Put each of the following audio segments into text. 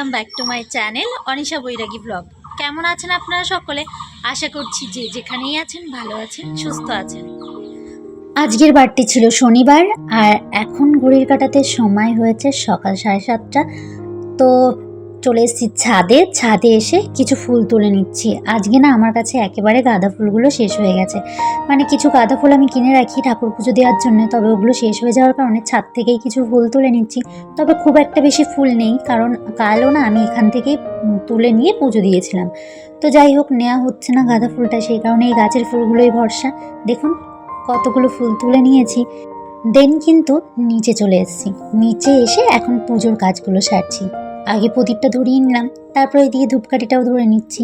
Welcome back to my channel Anisha Bairagi blog. কেমন আছেন আপনারা সকলে? আশা করছি যে যেখানেই আছেন ভালো আছেন, সুস্থ আছেন। আজকের বারটি ছিল শনিবার, আর এখন ঘড়ির কাঁটাতে সময় হয়েছে সকাল 7:30। তো চলে এসেছি ছাদে এসে কিছু ফুল তুলে নিচ্ছি। আজকে না আমার কাছে একেবারে গাঁদা ফুলগুলো শেষ হয়ে গেছে। মানে কিছু গাঁদা ফুল আমি কিনে রাখি ঠাকুর পুজো দেওয়ার জন্য, তবে ওগুলো শেষ হয়ে যাওয়ার কারণে ছাদ থেকেই কিছু ফুল তুলে নিচ্ছি। তবে খুব একটা বেশি ফুল নেই, কারণ কালও না আমি এখান থেকেই তুলে নিয়ে পুজো দিয়েছিলাম। তো যাই হোক, নেওয়া হচ্ছে না গাঁদা ফুলটা, সেই কারণে এই গাছের ফুলগুলোই ভরসা। দেখুন কতগুলো ফুল তুলে নিয়েছি। দেন কিন্তু নিচে চলে এসেছি। নিচে এসে এখন পুজোর কাজগুলো সারছি। আগে প্রদীপটা ধরিয়ে নিলাম, তারপরে এদিকে ধূপকাঠিটাও ধরে নিচ্ছি।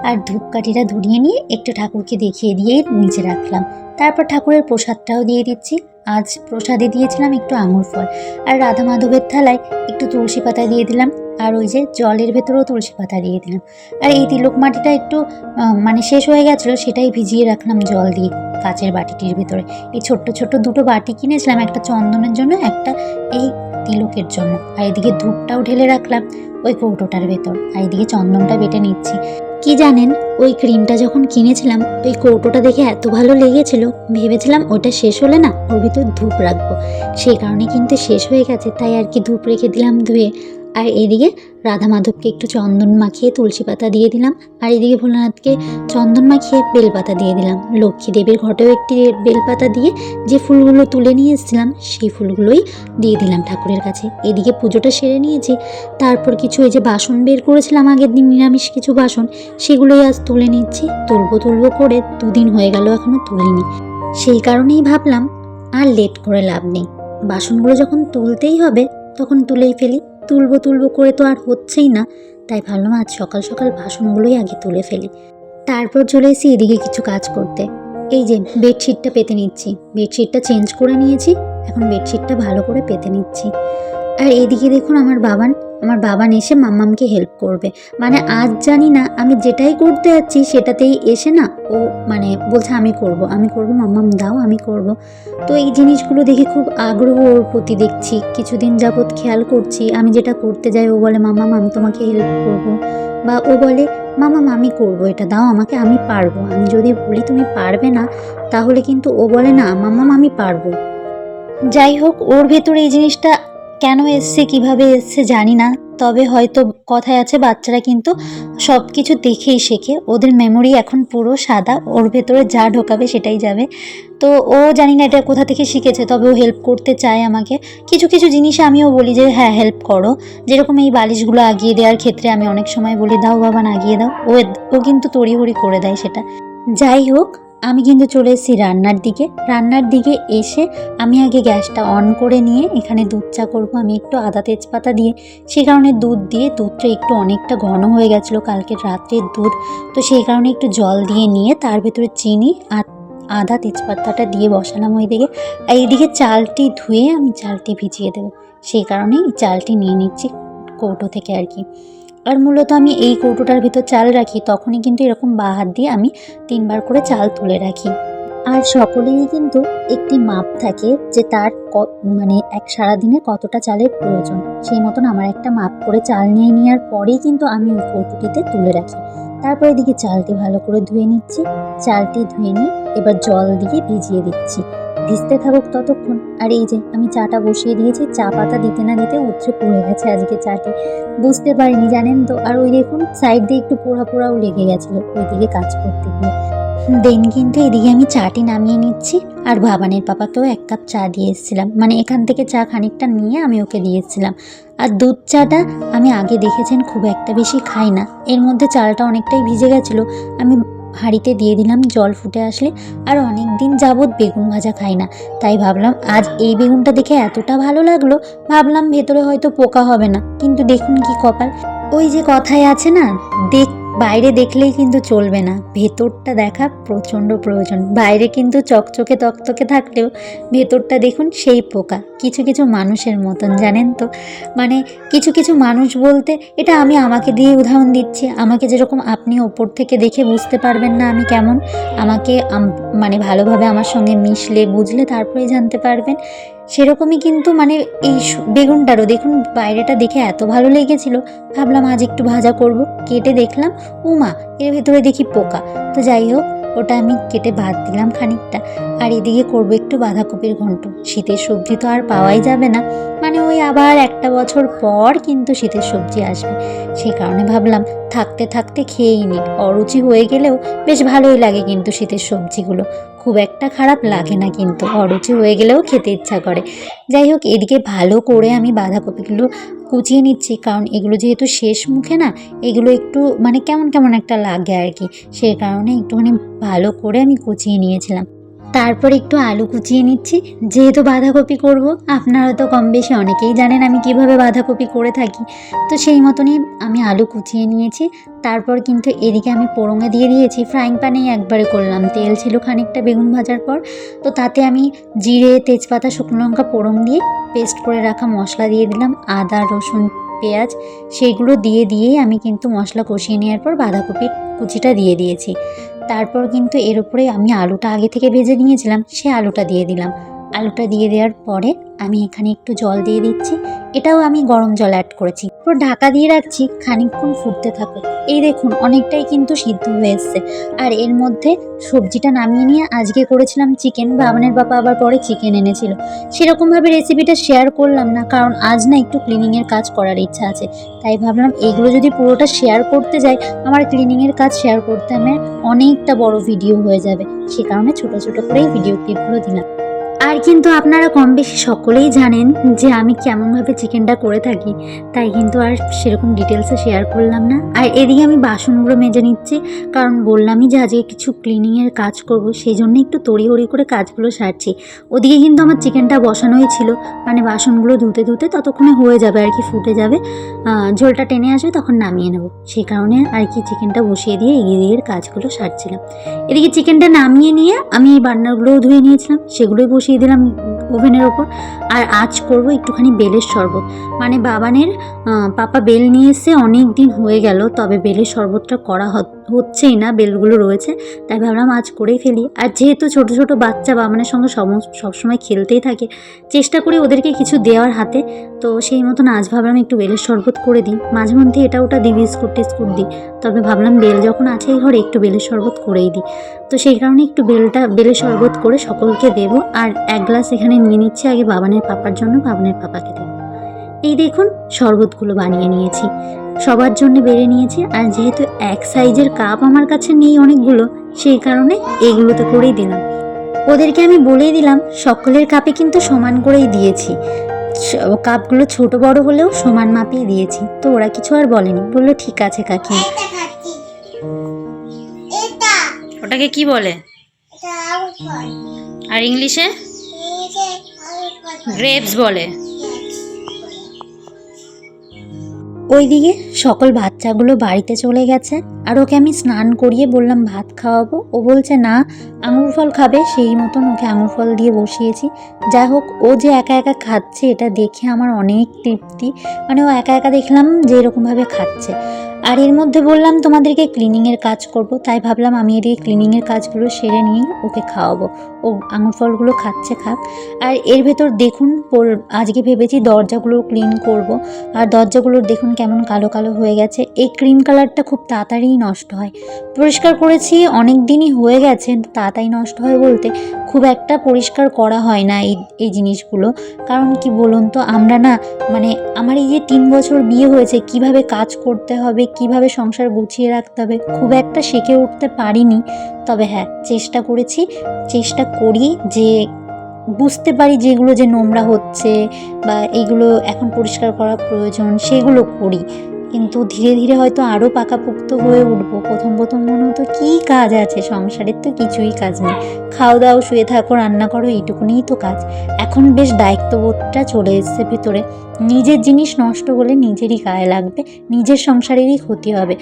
আর ধূপকাঠিটা ধরিয়ে নিয়ে একটু ঠাকুরকে দেখিয়ে দিয়ে নিচে রাখলাম। তারপর ঠাকুরের প্রসাদটাও দিয়ে দিচ্ছি। আজ প্রসাদে দিয়েছিলাম একটু আঙুর ফল, আর রাধা মাধবের থালায় একটু তুলসী পাতা দিয়ে দিলাম। আর ওই যে জলের ভেতরেও তুলসী পাতা দিয়ে দিলাম। আর এই তিলক মাটিটা একটু মানে শেষ হয়ে গেছিলো, সেটাই ভিজিয়ে রাখলাম জল দিয়ে কাচের বাটিটির ভেতরে। এই ছোট্ট ছোট্ট দুটো বাটি কিনেছিলাম, একটা চন্দনের জন্য, একটা এই তিলকের জন্য। আর এদিকে ধূপটাও ঢেলে রাখলাম ওই কৌটোটার ভেতর, আর এদিকে চন্দনটা বেটে নিচ্ছি। কি জানেন, ওই ক্রিমটা যখন কিনেছিলাম ওই কৌটোটা দেখে এত ভালো লেগেছিল, ভেবেছিলাম ওটা শেষ হলে না ওর ভিতর ধূপ রাখবো। সেই কারণে কিন্তু শেষ হয়ে গেছে, তাই আর কি ধূপ রেখে দিলাম ধুয়ে। আর এদিকে রাধা মাধবকে একটু চন্দন মাখিয়ে তুলসী পাতা দিয়ে দিলাম, আর এদিকে ভোলানাথকে চন্দন মাখিয়ে বেলপাতা দিয়ে দিলাম। লক্ষ্মী দেবীর ঘটেও একটি বেলপাতা দিয়ে যে ফুলগুলো তুলে নিয়ে এসেছিলাম সেই ফুলগুলোই দিয়ে দিলাম ঠাকুরের কাছে। এদিকে পুজোটা সেরে নিয়েছি। তারপর কিছু ওই যে বাসন বের করেছিলাম আগের দিন, নিরামিষ কিছু বাসন, সেগুলোই আজ তুলে নিচ্ছি। তুলবো করে 2 দিন হয়ে গেল এখনো তুলিনি। সেই কারণেই ভাবলাম আর লেট করে লাভ নেই, বাসনগুলো যখন তুলতেই হবে তখন তুলেই ফেলি। তুলবো করে তো আর হচ্ছেই না, তাই ভাবলাম আজ সকাল সকাল বাসনগুলোই আগে তুলে ফেলি। তারপর চলে এসেছি এদিকে কিছু কাজ করতে। এই যে বেডশিটটা পেতে নিচ্ছি, বেডশিটটা চেঞ্জ করে নিয়েছি, এখন বেডশিটটা ভালো করে পেতে নিচ্ছি। আর এদিকে দেখুন আমার বাবান এসে মাম্মামকে হেল্প করবে। মানে আজ জানি না আমি যেটাই করতে যাচ্ছি সেটাতেই এসে না ও মানে বলছে আমি করব মাম্মাম দাও আমি করব। তো এই জিনিসগুলো দেখে খুব আগ্রহ ওর প্রতি দেখছি, কিছুদিন যাবৎ খেয়াল করছি। আমি যেটা করতে যাই ও বলে মাম্মাম আমি তোমাকে হেল্প করব, বা ও বলে মাম্মাম আমি করব, এটা দাও আমাকে, আমি পারবো। আমি যদি বলি তুমি পারবে না, তাহলে কিন্তু ও বলে না মাম্মাম আমি পারবো। যাই হোক, ওর ভেতরে এই জিনিসটা কেন এসছে কিভাবে এসছে জানি না, তবে হয়তো কথায় আছে বাচ্চারা কিন্তু সব কিছু দেখেই শেখে। ওদের মেমোরি এখন পুরো সাদা, ওর ভেতরে যা ঢোকাবে সেটাই যাবে। তো ও জানি না এটা কোথা থেকে শিখেছে, তবে ও হেল্প করতে চায় আমাকে। কিছু কিছু জিনিসে আমিও বলি যে হ্যাঁ হেল্প করো, যেরকম এই বালিশগুলো আগিয়ে দেওয়ার ক্ষেত্রে আমি অনেক সময় বলি দাও বাবা আগিয়ে দাও, ও কিন্তু তড়িঘড়ি করে দেয় সেটা। যাই হোক, আমি কিন্তু চলে এসেছি রান্নার দিকে এসে আমি আগে গ্যাসটা অন করে নিয়ে এখানে দুধ চা করবো। আমি একটু আদা তেজপাতা দিয়ে, সেই কারণে দুধটা একটু অনেকটা ঘন হয়ে গেছিলো কালকের রাত্রের দুধ, তো সেই কারণে একটু জল দিয়ে নিয়ে তার ভেতরে চিনি আর আদা তেজপাতাটা দিয়ে বসালাম ওইদিকে। আর এইদিকে চালটি ধুয়ে আমি চালটি ভিজিয়ে দেবো, সেই কারণেই চালটি নিয়ে নিচ্ছি কৌটো থেকে আর কি। আর মূলত আমি এই কৌটোটার ভিতর চাল রাখি, তখনই কিন্তু এরকম বাঁ হাত দিয়ে আমি 3 বার করে চাল তুলে রাখি। আর সকলেরই কিন্তু একটি মাপ থাকে যে তার মানে সারাদিনে কতটা চালের প্রয়োজন, সেই মতন আমার একটা মাপ করে চাল নিয়ে নেওয়ার পরেই কিন্তু আমি ওই কৌটোটিতে তুলে রাখি। তারপর এদিকে চালটি ভালো করে ধুয়ে নিচ্ছি। চালটি ধুয়ে নিয়ে এবার জল দিয়ে ভিজিয়ে দিচ্ছি, ভিজতে থাকুক ততক্ষণ। আর এই যে আমি চাটা বসিয়ে দিয়েছি, চা পাতা দিতে না দিতে উতরে পড়ে গেছে আজকে চাটি, বুঝতে পারিনি জানেন তো। আর ওই দেখুন সাইড দিয়ে একটু পোড়াও লেগে গেছিলো ওইদিকে কাজ করতে গিয়ে। দেন কিন্তু এদিকে আমি চাটি নামিয়ে নিচ্ছি, আর ভাবানের পাপাকেও 1 কাপ চা দিয়ে এসেছিলাম, মানে এখান থেকে চা খানিকটা নিয়ে আমি ওকে দিয়েছিলাম। আর দুধ চাটা আমি আগে দেখেছেন খুব একটা বেশি খাই না, এর মধ্যে চালটা অনেকটাই ভিজে গেছিলো, আমি হাঁড়িতে দিয়ে দিলাম জল ফুটে আসলে। আর অনেক দিন যাবৎ বেগুন ভাজা খাই না, তাই ভাবলাম আজ এই বেগুনটা দেখে এতটা ভালো লাগলো, ভাবলাম ভেতরে হয়তো পোকা হবে না, কিন্তু দেখুন কি কপাল। ওই যে কথায় আছে না, বাইরে দেখলেই কিন্তু চলবে না, ভেতরটা দেখা প্রচণ্ড প্রয়োজন। বাইরে কিন্তু চকচকে তকতকে থাকলেও ভেতরটা দেখুন সেই পোকা। কিছু কিছু মানুষের মতন জানেন তো, মানে কিছু কিছু মানুষ বলতে এটা আমি আমাকে দিয়ে উদাহরণ দিচ্ছি। আমাকে যেরকম আপনি ওপর থেকে দেখে বুঝতে পারবেন না আমি কেমন, আমাকে মানে ভালোভাবে আমার সঙ্গে মিশলে বুঝলে তারপরে জানতে পারবেন। সেরকমই কিন্তু মানে এই বেগুনটারও দেখুন বাইরেটা দেখে এত ভালো লেগেছিল, ভাবলাম আজ একটু ভাজা করব। কেটে দেখলাম উমা, এর ভেতরে দেখি পোকা। তো যাই হোক, ওটা আমি কেটে ভাত দিলাম খানিকটা। আর এদিকে করবো একটু বাঁধাকপির ঘন্ট। শীতের সবজি তো আর পাওয়াই যাবে না, মানে ওই আবার একটা বছর পর কিন্তু শীতের সবজি আসবে। সেই কারণে ভাবলাম থাকতে থাকতে খেয়েই নি, অরুচি হয়ে গেলেও বেশ ভালোই লাগে কিন্তু শীতের সবজিগুলো, খুব একটা খারাপ লাগে না, কিন্তু অরুচি হয়ে গেলেও খেতে ইচ্ছা করে। যাই হোক, এদিকে ভালো করে আমি বাঁধাকপিগুলো কুচিয়ে নিচ্ছি, কারণ এগুলো যেহেতু শেষ মুখে না, এগুলো একটু মানে কেমন কেমন একটা লাগে আর কি, সেই কারণে একটুখানি ভালো করে আমি কুচিয়ে নিয়েছিলাম। তারপর একটু আলু কুচিয়ে নিচ্ছি, যেহেতু বাঁধাকপি করব। আপনারা তো কম বেশি অনেকেই জানেন আমি কিভাবে বাঁধাকপি করে থাকি, তো সেই মতনই আমি আলু কুচিয়ে নিয়েছি। তারপর কিন্তু এদিকে আমি পোড়ঙে দিয়ে দিয়েছি, ফ্রাইং প্যানেই একবারে করলাম, তেল ছিল খানিকটা বেগুন ভাজার পর। তো তাতে আমি জিরে, তেজপাতা, শুকনো লঙ্কা পোড়ং দিয়ে পেস্ট করে রাখা মশলা দিয়ে দিলাম, আদা, রসুন, পেঁয়াজ, সেইগুলো দিয়েই আমি কিন্তু মশলা কষিয়ে নেওয়ার পর বাঁধাকপির কুচিটা দিয়ে দিয়েছি। তারপর কিন্তু এর উপরে আমি আলুটা আগে থেকে ভেজে নিয়েছিলাম, সে আলুটা দিয়ে দিলাম। আলুটা দিয়ে দেওয়ার পরে আমি এখানে একটু জল দিয়ে দিচ্ছি, এটাও আমি গরম জল অ্যাড করেছি। পুরো ঢাকা দিয়ে রাখছি, খানিকক্ষণ ফুটতে থাকো। এই দেখুন অনেকটাই কিন্তু সিদ্ধ হয়ে এসছে। আর এর মধ্যে সবজিটা নামিয়ে নিয়ে আজকে করেছিলাম চিকেন, বাবানের বাবা আবার পরে চিকেন এনেছিল। সেরকমভাবে রেসিপিটা শেয়ার করলাম না, কারণ আজ না একটু ক্লিনিংয়ের কাজ করার ইচ্ছা আছে। তাই ভাবলাম এগুলো যদি পুরোটা শেয়ার করতে যাই, আমার ক্লিনিংয়ের কাজ শেয়ার করতে আমার অনেকটা বড় ভিডিও হয়ে যাবে, সে কারণে ছোট ছোট করেই ভিডিও ক্লিপগুলো দিলাম। আর কিন্তু আপনারা কম বেশি সকলেই জানেন যে আমি কেমনভাবে চিকেনটা করে থাকি, তাই কিন্তু আর সেরকম ডিটেলসে শেয়ার করলাম না। আর এদিকে আমি বাসনগুলো মেজে নিচ্ছি, কারণ বললামই যে আজকে কিছু ক্লিনিংয়ের কাজ করব, সেই জন্য একটু তড়িঘড়ি করে কাজগুলো সারছি। ওদিকে কিন্তু আমার চিকেনটা বসানোই ছিল, মানে বাসনগুলো ধুতে ধুতে ততক্ষণে হয়ে যাবে আর কি, ফুটে যাবে, ঝোলটা টেনে আসবে, তখন নামিয়ে নেব। সেই কারণে আর কি চিকেনটা বসিয়ে দিয়ে এগিয়ে কাজগুলো সারছিলাম। এদিকে চিকেনটা নামিয়ে নিয়ে আমি এই বান্নারগুলোও ধুয়ে নিয়েছিলাম, সেগুলোই বসিয়ে দিলাম ওভেনের ওপর। আর আজ করব একটুখানি বেলের শরবত, মানে বাবানের পাপা বেল নিয়ে এসে অনেক দিন হয়ে গেল, তবে বেলের শরবতটা করা হচ্ছেই না, বেলগুলো রয়েছে, তাই ভাবলাম আজ করেই ফেলি। আর যেহেতু ছোট ছোট বাচ্চা বাবানের সঙ্গে সবসময় খেলতেই থাকে, চেষ্টা করি ওদেরকে কিছু দেওয়ার হাতে, তো সেই মতন আজ ভাবলাম একটু বেলের শরবত করে দিই। মাঝে মধ্যে এটা ওটা দিই, বিস্কুট টিস্কুট দিই, তবে ভাবলাম বেল যখন আছে এই ঘরে একটু বেলের শরবত করেই দিই। তো সেই কারণে একটু বেলের শরবত করে সকলকে দেবো। আর এক গ্লাস এখানে নিয়ে নিচ্ছি আগে বাবানের পাপার জন্য, বাবানের পাপাকে দেবো। এই দেখুন শরবতগুলো বানিয়ে নিয়েছি, সবার জন্য বেড়ে নিয়েছি। আর যেহেতু এক সাইজের কাপ আমার কাছে নেই অনেকগুলো, সেই কারণে এইগুলোতে করেই দিলাম। ওদেরকে আমি বলেই দিলাম সকলের কাপে কিন্তু সমান করেই দিয়েছি, কাপগুলো ছোট বড় হলেও সমান মাপেই দিয়েছি। তো ওরা কিছু আর বলেনি, বললো ঠিক আছে কাকি। ওটাকে কি বলে আর ইংলিশে? গ্রেপস বলে। ওইদিকে সকল বাচ্চাগুলো বাড়িতে চলে গেছে, আর ওকে আমি স্নান করিয়ে বললাম ভাত খাওয়াবো, ও বলছে না আঙুর ফল খাবে, সেই মতন ওকে আঙুর ফল দিয়ে বসিয়েছি। যাই হোক, ও যে একা একা খাচ্ছে এটা দেখে আমার অনেক তৃপ্তি, মানে ও একা একা দেখলাম যে এরকমভাবে খাচ্ছে। আর এর মধ্যে বললাম তোমাদেরকে ক্লিনিংয়ের কাজ করব, তাই ভাবলাম আমি এদিকে ক্লিনিংয়ের কাজগুলো সেরে নিয়েই ওকে খাওয়াবো। ও আঙুর ফলগুলো খাচ্ছে, খাক। আর এর ভেতর দেখুন আজকে ভেবেছি দরজাগুলো ক্লিন করব, আর দরজাগুলোর দেখুন কেমন কালো কালো হয়ে গেছে। এই ক্রিম কালারটা খুব তাড়াতাড়ি নষ্ট হয়, পরিষ্কার করেছি অনেক দিনই হয়ে গেছে, তাড়াতাড়ি নষ্ট হয় বলতে খুব একটা পরিষ্কার করা হয় না এই জিনিসগুলো। কারণ কি বলুন তো, আমরা না মানে আমার এই যে 3 বছর বিয়ে হয়েছে, কিভাবে কাজ করতে হবে, কিভাবে সংসার গুছিয়ে রাখতে হবে, খুব একটা শিখে উঠতে পারিনি। তবে হ্যাঁ, চেষ্টা করি যে বুঝতে পারি যেগুলো যে নোংরা হচ্ছে বা এগুলো এখন পরিষ্কার করা প্রয়োজন, সেগুলো করি। কিন্তু ধীরে ধীরে হয়তো আরও পাকাপোক্ত হয়ে উঠবো। প্রথম মনে হতো কী কাজ আছে সংসারের, তো কিছুই কাজ নেই, খাও দাও শুয়ে থাকো রান্না করো, এইটুকুনিই তো কাজ। এখন বেশ দায়িত্ববোধটা চলে এসছে ভিতরে, নিজের জিনিস নষ্ট হলে নিজেরই গায়ে লাগবে, নিজের সংসারেরই ক্ষতি হবে।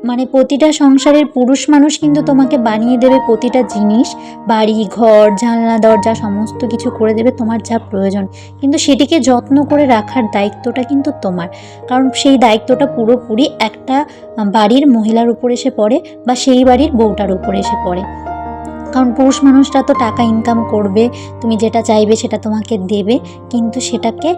মানে প্রতিটা সংসারের পুরুষ মানুষ কিন্তু তোমাকে বানিয়ে দেবে প্রতিটা জিনিস, বাড়ি ঘর জানলা দরজা সমস্ত কিছু করে দেবে তোমার যা প্রয়োজন, কিন্তু সেটিকে যত্ন করে রাখার দায়িত্বটা কিন্তু তোমার। কারণ সেই দায়িত্বটা পুরোপুরি একটা বাড়ির মহিলার উপর এসে পড়ে বা সেই বাড়ির বউটার উপর এসে পড়ে। কারণ পুরুষ মানুষরা তো টাকা ইনকাম করবে, তুমি যেটা চাইবে সেটা তোমাকে দেবে, কিন্তু সেটাকে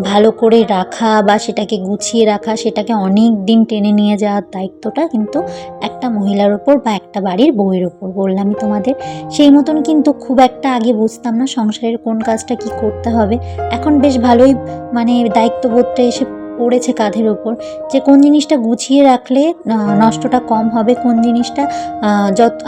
ভালো করে রাখা বা সেটাকে গুছিয়ে রাখা, সেটাকে অনেক দিন টেনে নিয়ে যাওয়ার দায়িত্বটা কিন্তু একটা মহিলার ওপর বা একটা বাড়ির বউয়ের ওপর। বললামই তোমাদের, সেই মতন কিন্তু খুব একটা আগে বুঝতাম না সংসারের কোন কাজটা কি করতে হবে। এখন বেশ ভালোই মানে দায়িত্ববোধটা এসে পড়েছে কাঁধের ওপর, যে কোন জিনিসটা গুছিয়ে রাখলে নষ্টটা কম হবে, কোন জিনিসটা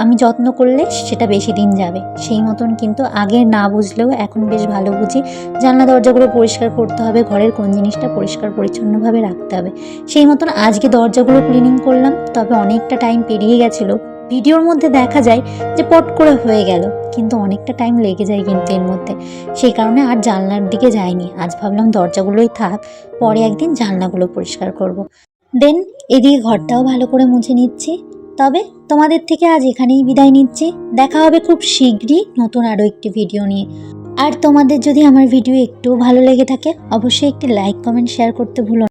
আমি যত্ন করলে সেটা বেশি দিন যাবে। সেই মতন কিন্তু আগে না বুঝলেও এখন বেশ ভালো বুঝি। জানলা দরজাগুলো পরিষ্কার করতে হবে, ঘরের কোন জিনিসটা পরিষ্কার পরিচ্ছন্নভাবে রাখতে হবে। সেই মতন আজকে দরজাগুলো ক্লিনিং করলাম, তবে অনেকটা টাইম পেরিয়ে গেছিলো। ভিডিওর মধ্যে দেখা যায় যে পট করে হয়ে গেল, কিন্তু অনেকটা টাইম লেগে যায় কিন্তু এর মধ্যে। সেই কারণে আর জানলার দিকে যাইনি, আজ ভাবলাম দরজাগুলোই থাক, পরে একদিন জানলাগুলো পরিষ্কার করব। দেন এদিকে ঘরটাও ভালো করে মুছে নিচ্ছি। তবে তোমাদের থেকে আজ এখানেই বিদায় নিচ্ছি, দেখা হবে খুব শীঘ্রই নতুন আরও একটি ভিডিও নিয়ে। আর তোমাদের যদি আমার ভিডিও একটুও ভালো লেগে থাকে অবশ্যই একটি লাইক কমেন্ট শেয়ার করতে ভুলো না।